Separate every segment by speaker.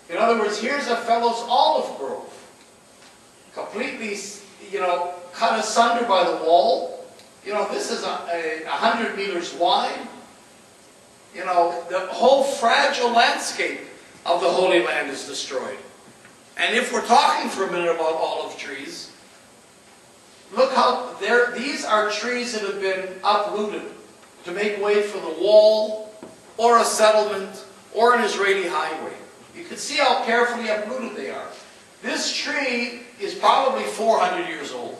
Speaker 1: In other words, here's a fellow's olive grove, completely, cut asunder by the wall. This is 100 meters wide. The whole fragile landscape of the Holy Land is destroyed. And if we're talking for a minute about olive trees, look how these are trees that have been uprooted to make way for the wall, or a settlement, or an Israeli highway. You can see how carefully uprooted they are. This tree is probably 400 years old,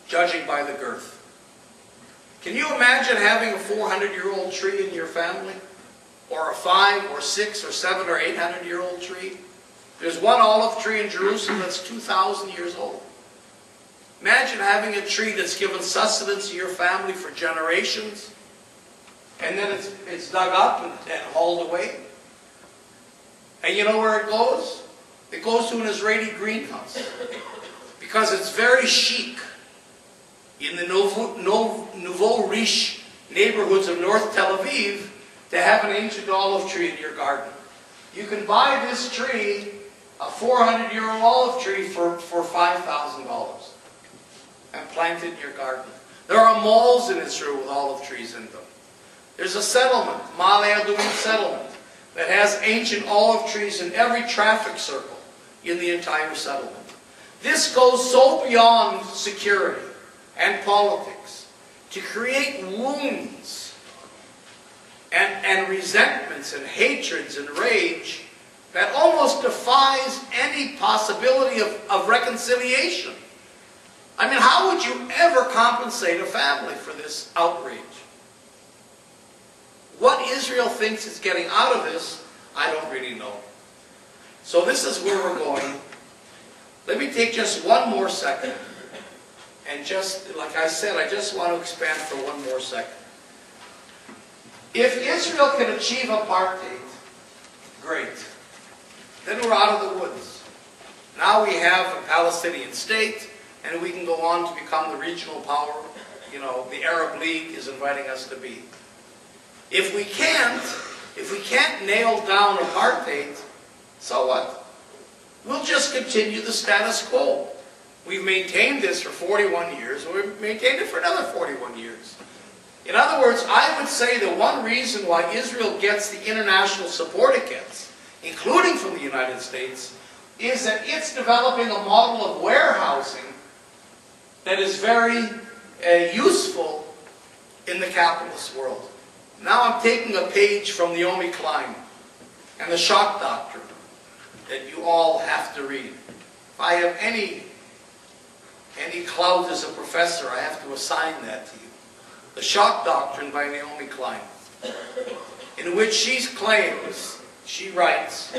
Speaker 1: judging by the girth. Can you imagine having a 400-year-old tree in your family? Or a 5 or 6 or 7 or 800-year-old tree? There's one olive tree in Jerusalem that's 2,000 years old. Imagine having a tree that's given sustenance to your family for generations, and then it's dug up and hauled away. And you know where it goes? It goes to an Israeli greenhouse. Because it's very chic in the Nouveau Riche neighborhoods of North Tel Aviv to have an ancient olive tree in your garden. You can buy this tree, a 400-year-old olive tree, for $5,000 and plant it in your garden. There are malls in Israel with olive trees in them. There's a settlement, Ma'ale Adumim settlement, that has ancient olive trees in every traffic circle in the entire settlement. This goes so beyond security and politics to create wounds and resentments and hatreds and rage that almost defies any possibility of reconciliation. I mean, how would you ever compensate a family for this outrage? What Israel thinks is getting out of this, I don't really know. So this is where we're going. Let me take just one more second. And just, like I said, I just want to expand for one more second. If Israel can achieve apartheid, great. Then we're out of the woods. Now we have a Palestinian state, and we can go on to become the regional power, the Arab League is inviting us to be. If we can't nail down apartheid, so what? We'll just continue the status quo. We've maintained this for 41 years, and we've maintained it for another 41 years. In other words, I would say the one reason why Israel gets the international support it gets, including from the United States, is that it's developing a model of warehousing that is very useful in the capitalist world. Now I'm taking a page from Naomi Klein and the shock doctrine that you all have to read. If I have any clout as a professor, I have to assign that to you. The shock doctrine by Naomi Klein, in which she claims, she writes,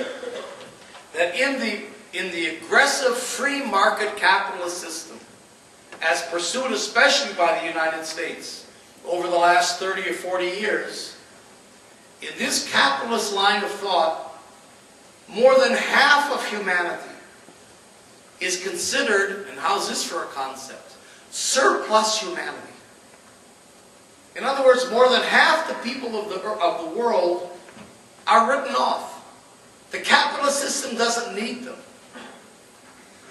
Speaker 1: that in the aggressive free market capitalist system, as pursued especially by the United States over the last 30 or 40 years, in this capitalist line of thought, more than half of humanity is considered, and how's this for a concept, surplus humanity. In other words, more than half the people of the world are written off. The capitalist system doesn't need them.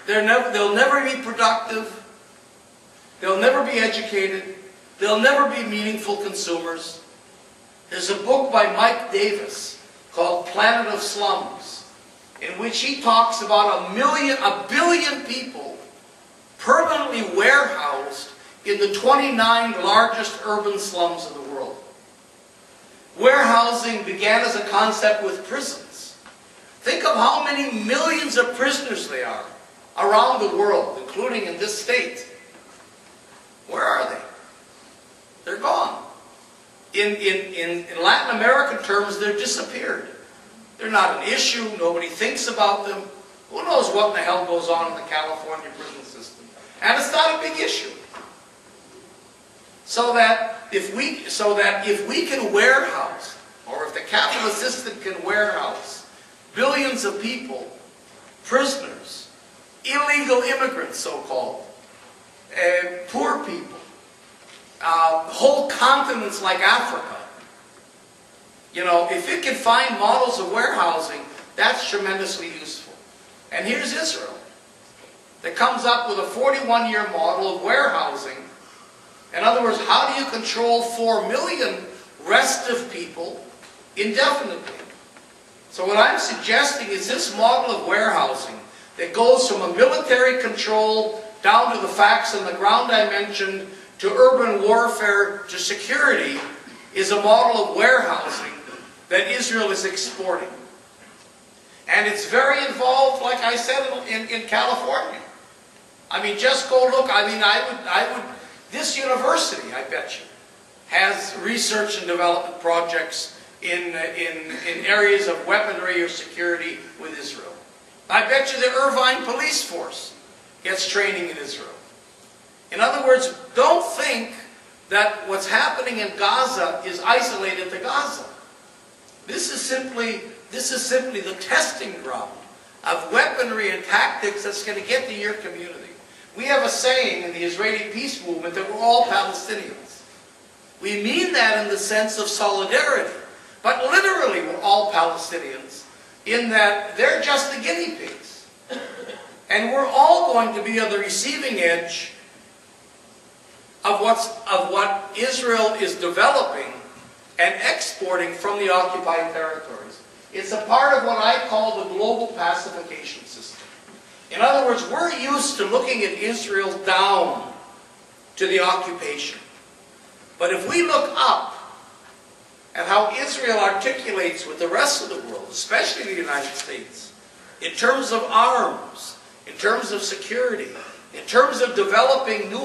Speaker 1: They'll never be productive. They'll never be educated. They'll never be meaningful consumers. There's a book by Mike Davis called Planet of Slums, in which he talks about a billion people permanently warehoused in the 29 largest urban slums of the world. Warehousing began as a concept with prisons. Think of how many millions of prisoners there are around the world, including in this state. Where are they? They're gone. In Latin American terms, they're disappeared. They're not an issue. Nobody thinks about them. Who knows what in the hell goes on in the California prison system? And it's not a big issue. So that if we can warehouse, or if the capitalist system can warehouse billions of people, prisoners, illegal immigrants, so-called, poor people, whole continents like Africa, if it can find models of warehousing That's tremendously useful. And here's Israel, that comes up with a 41-year model of warehousing. In other words, how do you control 4 million restive people indefinitely? So what I'm suggesting is this model of warehousing that goes from a military control down to the facts on the ground I mentioned, to urban warfare, to security, is a model of warehousing that Israel is exporting. And it's very involved, like I said, in California. I mean, just go look. I mean, this university, I bet you, has research and development projects in areas of weaponry or security with Israel. I bet you the Irvine police force gets training in Israel. In other words, don't think that what's happening in Gaza is isolated to Gaza. This is simply the testing ground of weaponry and tactics that's going to get to your community. We have a saying in the Israeli peace movement that we're all Palestinians. We mean that in the sense of solidarity, but literally we're all Palestinians in that they're just the guinea pigs. And we're all going to be on the receiving edge of what Israel is developing and exporting from the occupied territories. It's a part of what I call the global pacification system. In other words, we're used to looking at Israel down to the occupation. But if we look up at how Israel articulates with the rest of the world, especially the United States, in terms of arms, in terms of security, in terms of developing new